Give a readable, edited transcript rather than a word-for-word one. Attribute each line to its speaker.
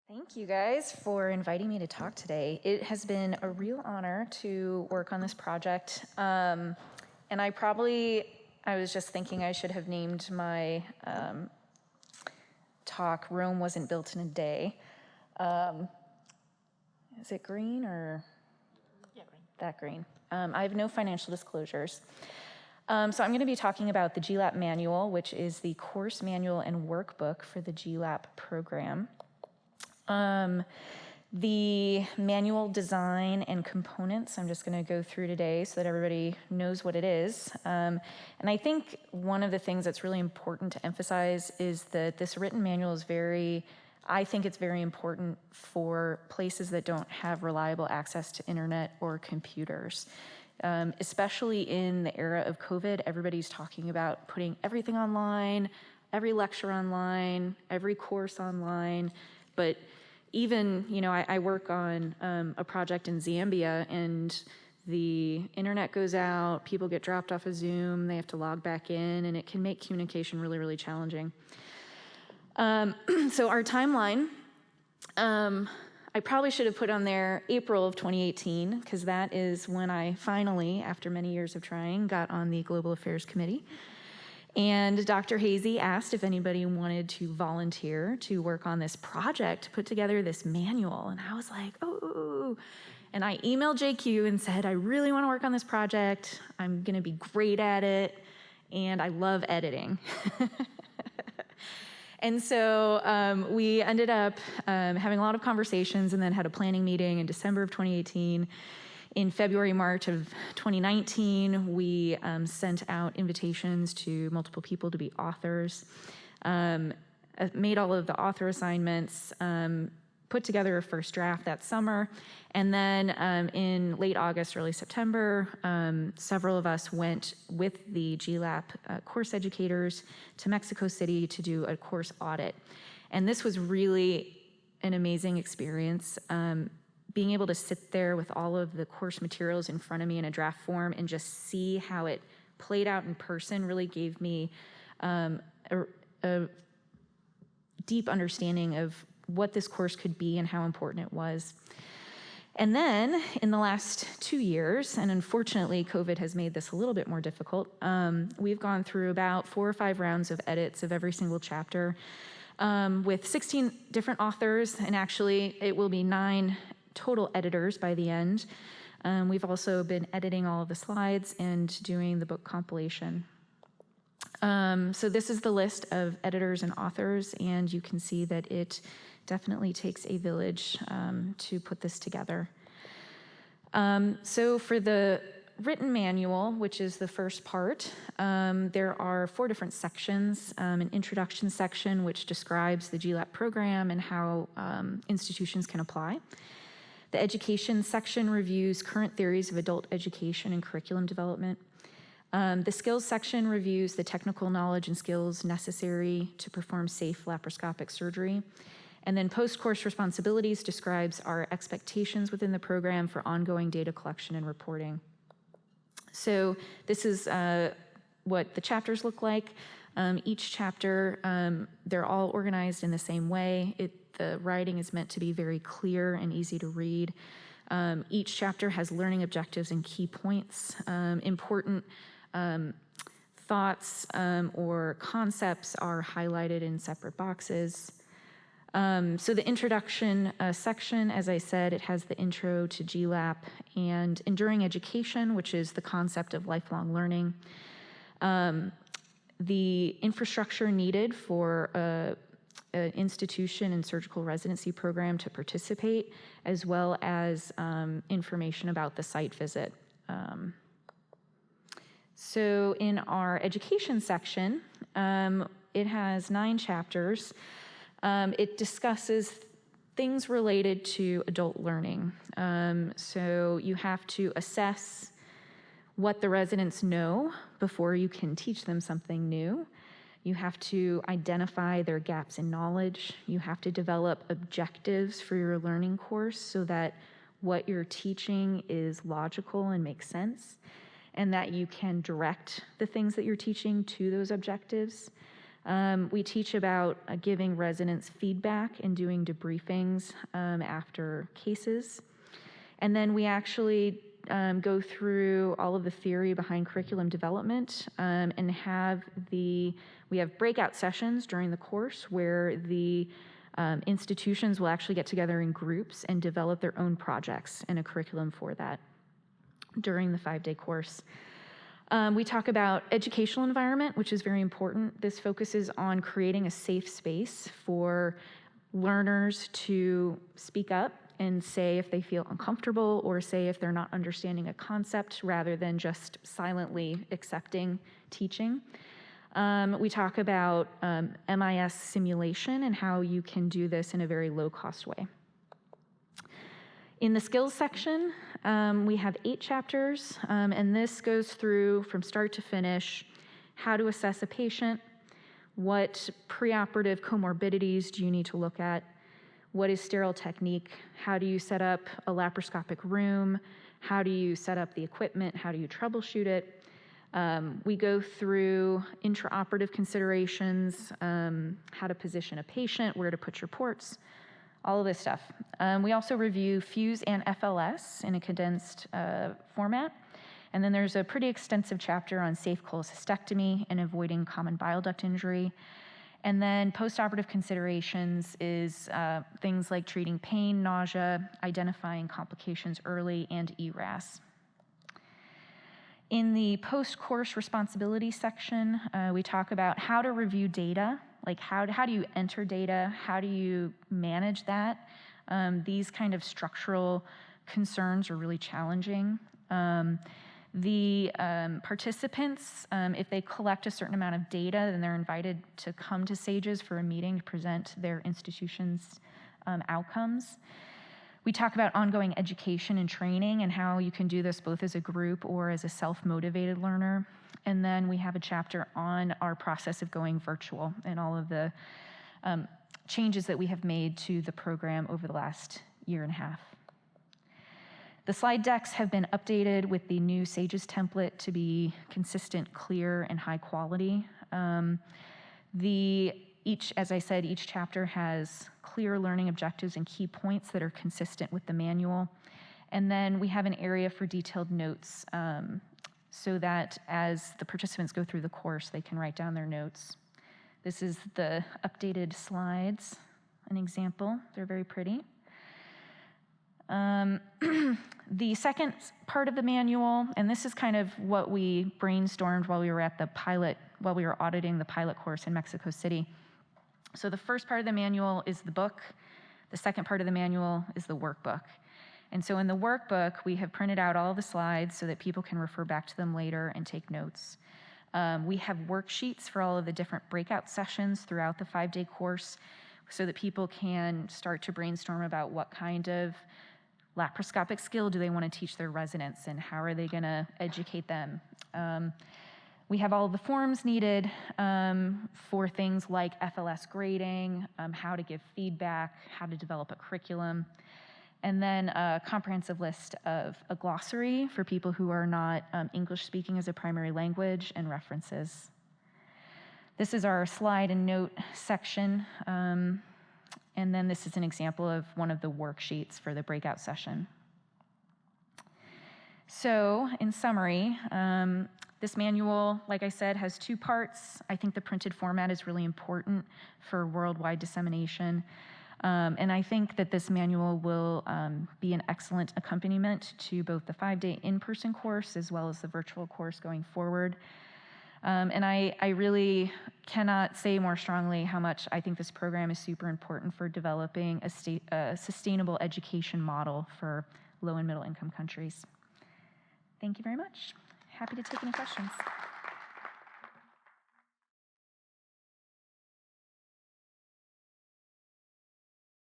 Speaker 1: Thank you guys for inviting me to talk today. It has been a real honor to work on this project. And I was just thinking I should have named my talk, Rome Wasn't Built in a Day. Is it green or?
Speaker 2: Yeah, green.
Speaker 1: That green. I have no financial disclosures. So I'm going to be talking about the GLAP manual, which is the course manual and workbook for the GLAP program. The manual design and components I'm just going to go through today so that everybody knows what it is. And I think one of the things that's really important to emphasize is that this written manual is I think it's very important for places that don't have reliable access to internet or computers. Especially in the era of COVID, everybody's talking about putting everything online, every lecture online, every course online, but even, I work on a project in Zambia, and the internet goes out, people get dropped off of Zoom, they have to log back in, and it can make communication really, really challenging. So our timeline, I probably should have put on there April of 2018, because that is when I finally, after many years of trying, got on the Global Affairs Committee. And Dr. Hazy asked if anybody wanted to volunteer to work on this project, to put together this manual. And I was like, oh. And I emailed JQ and said, I really want to work on this project. I'm going to be great at it. And I love editing. And so we ended up having a lot of conversations and then had a planning meeting in December of 2018. In February, March of 2019, we sent out invitations to multiple people to be authors, made all of the author assignments, put together a first draft that summer, and then in late August, early September, several of us went with the GLAP course educators to Mexico City to do a course audit. And this was really an amazing experience. Being able to sit there with all of the course materials in front of me in a draft form and just see how it played out in person really gave me a deep understanding of what this course could be and how important it was. And then in the last 2 years, and unfortunately COVID has made this a little bit more difficult, we've gone through about 4 or 5 rounds of edits of every single chapter with 16 different authors, and actually it will be 9 total editors by the end. We've also been editing all of the slides and doing the book compilation. So this is the list of editors and authors, and you can see that it definitely takes a village to put this together. So for the written manual, which is the first part, there are 4 different sections. An introduction section, which describes the GLAP program and how institutions can apply. The education section reviews current theories of adult education and curriculum development. The skills section reviews the technical knowledge and skills necessary to perform safe laparoscopic surgery. And then post-course responsibilities describes our expectations within the program for ongoing data collection and reporting. So this is what the chapters look like. Each chapter, they're all organized in the same way. The writing is meant to be very clear and easy to read. Each chapter has learning objectives and key points. Important thoughts or concepts are highlighted in separate boxes. So the introduction section, as I said, it has the intro to GLAP and enduring education, which is the concept of lifelong learning. The infrastructure needed for an institution and surgical residency program to participate, as well as information about the site visit. So in our education section, it has 9 chapters. It discusses things related to adult learning. So you have to assess what the residents know before you can teach them something new. You have to identify their gaps in knowledge. You have to develop objectives for your learning course so that what you're teaching is logical and makes sense, and that you can direct the things that you're teaching to those objectives. We teach about giving residents feedback and doing debriefings after cases. And then we actually go through all of the theory behind curriculum development and we have breakout sessions during the course where the institutions will actually get together in groups and develop their own projects and a curriculum for that during the 5-day course. We talk about educational environment, which is very important. This focuses on creating a safe space for learners to speak up and say if they feel uncomfortable or say if they're not understanding a concept rather than just silently accepting teaching. We talk about MIS simulation and how you can do this in a very low-cost way. In the skills section, we have 8 chapters, and this goes through from start to finish how to assess a patient, what preoperative comorbidities do you need to look at, what is sterile technique, how do you set up a laparoscopic room, how do you set up the equipment, how do you troubleshoot it. We go through intraoperative considerations, how to position a patient, where to put your ports, all of this stuff. We also review FUSE and FLS in a condensed format. And then there's a pretty extensive chapter on safe cholecystectomy and avoiding common bile duct injury. And then postoperative considerations is things like treating pain, nausea, identifying complications early, and ERAS. In the post-course responsibility section, we talk about how to review data, like how do you enter data, how do you manage that. These kind of structural concerns are really challenging. The participants, if they collect a certain amount of data, then they're invited to come to SAGES for a meeting to present their institution's outcomes. We talk about ongoing education and training and how you can do this both as a group or as a self-motivated learner. And then we have a chapter on our process of going virtual and all of the changes that we have made to the program over the last year and a half. The slide decks have been updated with the new SAGES template to be consistent, clear, and high quality. As I said, each chapter has clear learning objectives and key points that are consistent with the manual. And then we have an area for detailed notes so that as the participants go through the course, they can write down their notes. This is the updated slides, an example. They're very pretty. The second part of the manual, and this is kind of what we brainstormed while we were auditing the pilot course in Mexico City. So the first part of the manual is the book. The second part of the manual is the workbook. And so in the workbook, we have printed out all the slides so that people can refer back to them later and take notes. We have worksheets for all of the different breakout sessions throughout the 5-day course so that people can start to brainstorm about what kind of laparoscopic skill do they want to teach their residents and how are they going to educate them. We have all of the forms needed for things like FLS grading, how to give feedback, how to develop a curriculum, and then a comprehensive list of a glossary for people who are not English speaking as a primary language and references. This is our slide and note section. And then this is an example of one of the worksheets for the breakout session. So in summary, this manual, like I said, has 2 parts. I think the printed format is really important for worldwide dissemination. And I think that this manual will be an excellent accompaniment to both the 5-day in-person course as well as the virtual course going forward. And I really cannot say more strongly how much I think this program is super important for developing a sustainable education model for low and middle income countries. Thank you very much. Happy to take any questions.